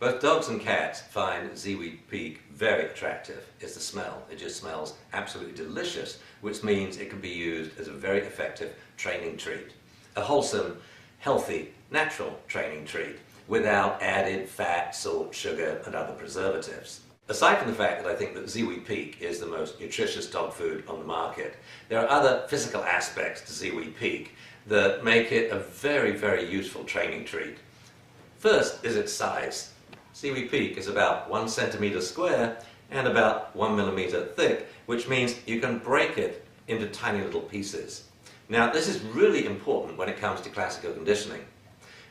Both dogs and cats find ziwipeak very attractive. It's the smell. It just smells absolutely delicious, which means it can be used as a very effective training treat. A wholesome, healthy, natural training treat without added fat, salt, sugar and other preservatives. Aside from the fact that I think that ziwipeak is the most nutritious dog food on the market, there are other physical aspects to ziwipeak that make it a very, very useful training treat. First is its size. Ziwipeak is about 1 centimeter square and about 1 millimeter thick, which means you can break it into tiny little pieces. Now, this is really important when it comes to classical conditioning.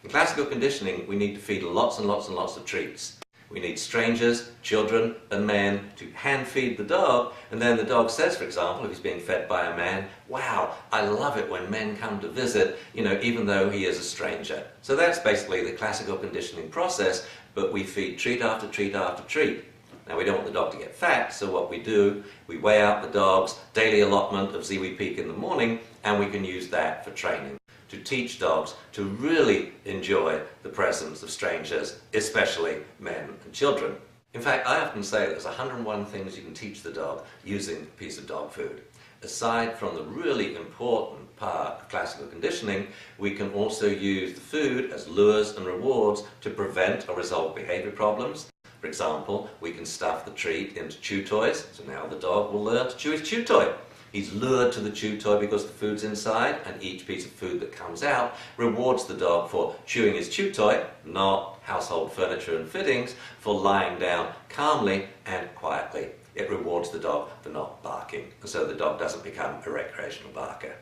In classical conditioning, we need to feed lots and lots and lots of treats. We need strangers, children and men to hand feed the dog, and then the dog says, for example, if he's being fed by a man, "Wow, I love it when men come to visit, even though he is a stranger." So that's basically the classical conditioning process, but we feed treat after treat after treat. Now, we don't want the dog to get fat, so what we do, we weigh out the dog's daily allotment of ziwipeak in the morning, and we can use that for training, to teach dogs to really enjoy the presence of strangers, especially men and children. In fact, I often say there's 101 things you can teach the dog using a piece of dog food. Aside from the really important part of classical conditioning, we can also use the food as lures and rewards to prevent or resolve behavior problems. For example, we can stuff the treat into chew toys, so now the dog will learn to chew his chew toy. He's lured to the chew toy because the food's inside, and each piece of food that comes out rewards the dog for chewing his chew toy, not household furniture and fittings, for lying down calmly and quietly. It rewards the dog for not barking, and so the dog doesn't become a recreational barker.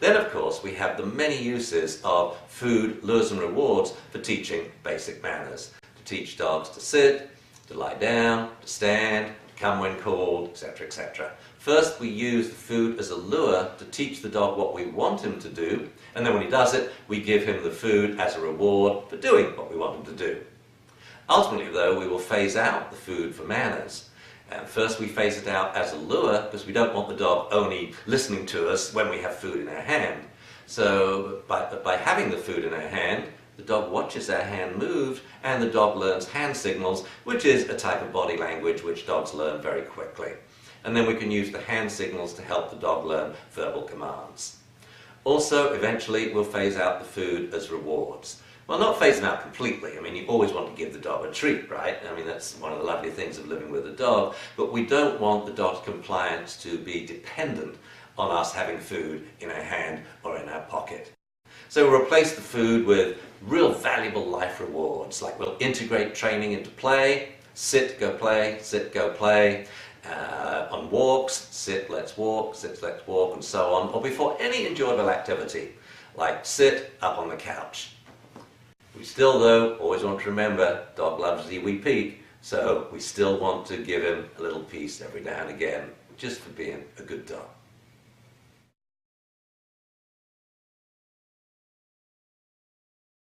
Then, of course, we have the many uses of food, lures and rewards for teaching basic manners. To teach dogs to sit, to lie down, to stand, to come when called, etc., etc. First, we use the food as a lure to teach the dog what we want him to do, and then when he does it, we give him the food as a reward for doing what we want him to do. Ultimately, though, we will phase out the food for manners. First, we phase it out as a lure because we don't want the dog only listening to us when we have food in our hand. So, by having the food in our hand, the dog watches our hand move, and the dog learns hand signals, which is a type of body language which dogs learn very quickly. And then we can use the hand signals to help the dog learn verbal commands. Also, eventually, we'll phase out the food as rewards. Well, not phase them out completely. I mean, you always want to give the dog a treat, right? I mean, that's one of the lovely things of living with a dog, but we don't want the dog's compliance to be dependent on us having food in our hand or in our pocket. So we'll replace the food with real valuable life rewards, like we'll integrate training into play, sit, go play, sit, go play, on walks, sit, let's walk, and so on, or before any enjoyable activity, like sit up on the couch. We still, though, always want to remember, dog loves ziwipeak, so we still want to give him a little piece every now and again, just for being a good dog.